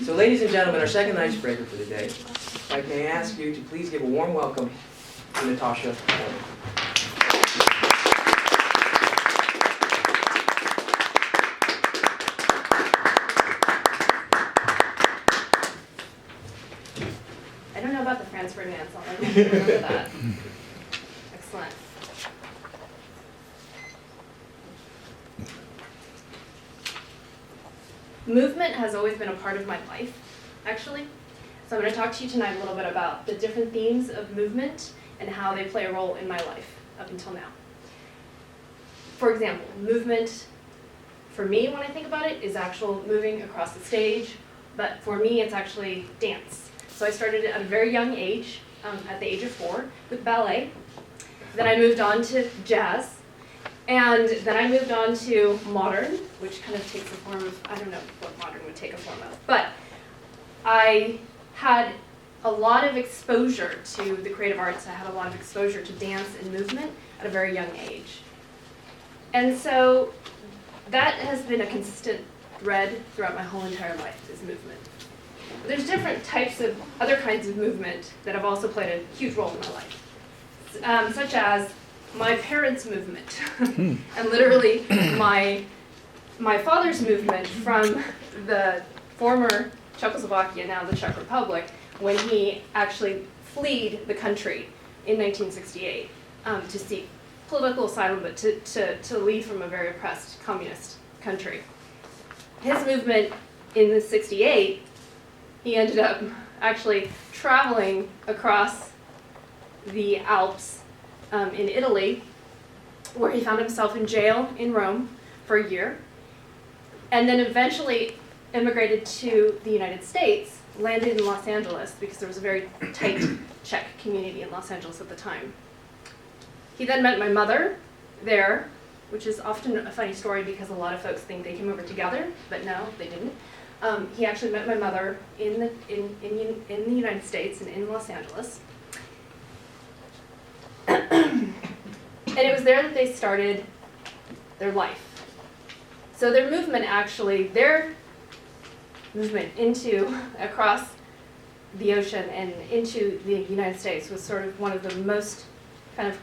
So ladies and gentlemen, our second icebreaker for the day. I may ask you to please give a warm welcome to Natasha Oehlman. I don't know about the Franz Ferdinand song. I remember that. Excellent. Movement has always been a part of my life, actually. So I'm going to talk to you tonight a little bit about the different themes of movement and how they play a role in my life up until now. For example, movement, for me, when I think about it, is actual moving across the stage, but for me, it's actually dance. So I started at a very young age, at the age of 4, with ballet. Then I moved on to jazz. And then I moved on to modern, which kind of takes the form of, I don't know what modern would take a form of, but I had a lot of exposure to the creative arts. I had a lot of exposure to dance and movement at a very young age. And so that has been a consistent thread throughout my whole entire life, is movement. There's different types of other kinds of movement that have also played a huge role in my life, such as my parents' movement, and literally my father's movement from the former Czechoslovakia, now the Czech Republic, when he actually fled the country in 1968 to seek political asylum, but to leave from a very oppressed communist country. His movement in the 68, he ended up actually traveling across the Alps in Italy, where he found himself in jail in Rome for a year, and then eventually immigrated to the United States, landed in Los Angeles because there was a very tight Czech community in Los Angeles at the time. He then met my mother there, which is often a funny story because a lot of folks think they came over together, but no, they didn't. He actually met my mother in the United States and in Los Angeles. And it was there that they started their life. So their movement across the ocean and into the United States was sort of one of the most kind of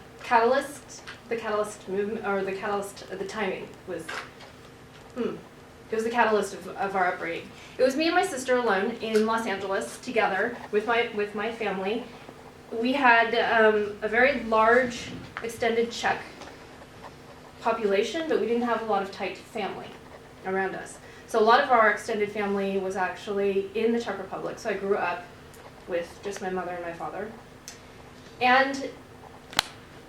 the catalyst movement, or the catalyst of the timing was, it was the catalyst of our upbringing. It was me and my sister alone in Los Angeles together with my family. We had a very large extended Czech population, but we didn't have a lot of tight family around us. So a lot of our extended family was actually in the Czech Republic, so I grew up with just my mother and my father. And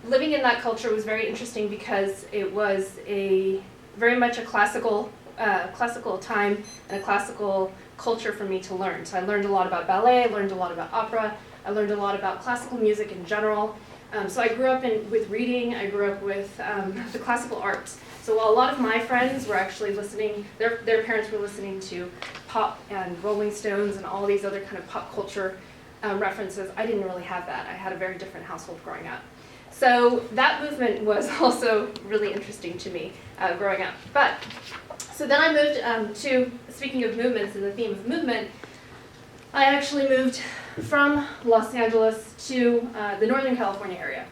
living in that culture was very interesting because it was very much a classical time and a classical culture for me to learn. So I learned a lot about ballet, I learned a lot about opera, I learned a lot about classical music in general. So I grew up with reading, I grew up with the classical arts. So while a lot of my friends were actually listening, their parents were listening to pop and Rolling Stones and all these other kind of pop culture references, I didn't really have that. I had a very different household growing up. So that movement was also really interesting to me growing up. So then I moved to, speaking of movements and the theme of movement, I actually moved from Los Angeles to the Northern California area.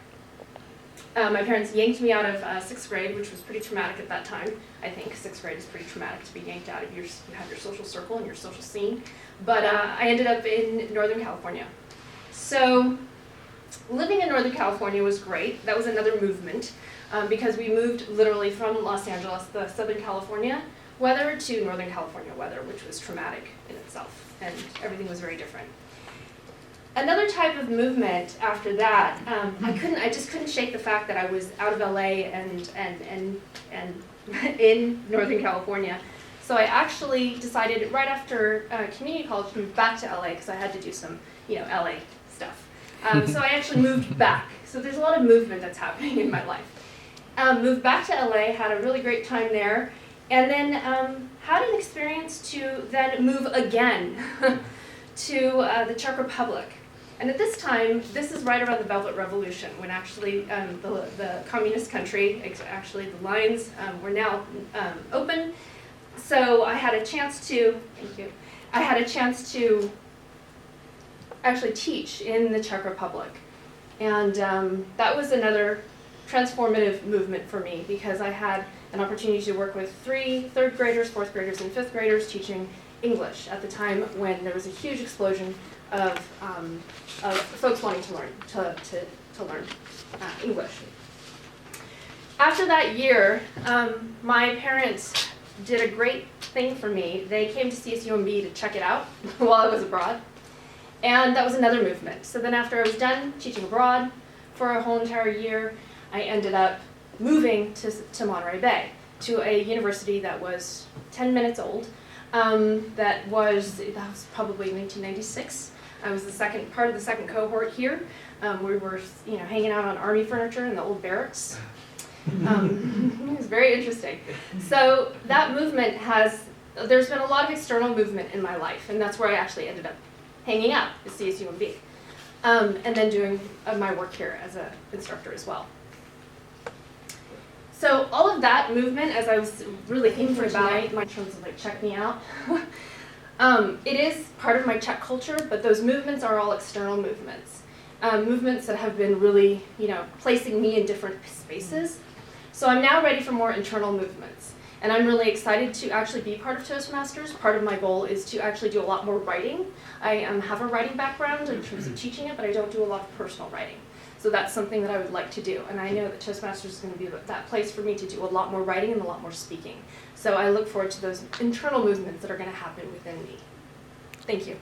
My parents yanked me out of 6th grade, which was pretty traumatic at that time. I think 6th grade is pretty traumatic to be yanked out of you have your social circle and your social scene. But I ended up in Northern California. So living in Northern California was great. That was another movement because we moved literally from Los Angeles, the Southern California weather, to Northern California weather, which was traumatic in itself, and everything was very different. Another type of movement after that, I just couldn't shake the fact that I was out of LA and in Northern California. So I actually decided right after community college to move back to LA because I had to do some, LA stuff. So I actually moved back. So there's a lot of movement that's happening in my life. Moved back to LA, had a really great time there, and then had an experience to then move again to the Czech Republic. And at this time, this is right around the Velvet Revolution, when actually the communist country, actually the lines were now open. So I had a chance to, I had a chance to actually teach in the Czech Republic. And that was another transformative movement for me because I had an opportunity to work with 3 third graders, 4th graders, and 5th graders teaching English at the time when there was a huge explosion of folks wanting to learn English. After that year, my parents did a great thing for me. They came to CSUMB to check it out while I was abroad. And that was another movement. So then after I was done teaching abroad for a whole entire year, I ended up moving to Monterey Bay, to a university that was 10 minutes old. That was probably 1996. I was part of the second cohort here. We were hanging out on army furniture in the old barracks. It was very interesting. So that movement there's been a lot of external movement in my life, and that's where I actually ended up hanging out at CSUMB, and then doing my work here as an instructor as well. So all of that movement, as I was really thinking about in terms of check me out, it is part of my Czech culture, but those movements are all external movements. Movements that have been really, placing me in different spaces. So I'm now ready for more internal movements. And I'm really excited to actually be part of Toastmasters. Part of my goal is to actually do a lot more writing. I have a writing background in terms of teaching it, but I don't do a lot of personal writing. So that's something that I would like to do. And I know that Toastmasters is going to be that place for me to do a lot more writing and a lot more speaking. So I look forward to those internal movements that are going to happen within me. Thank you.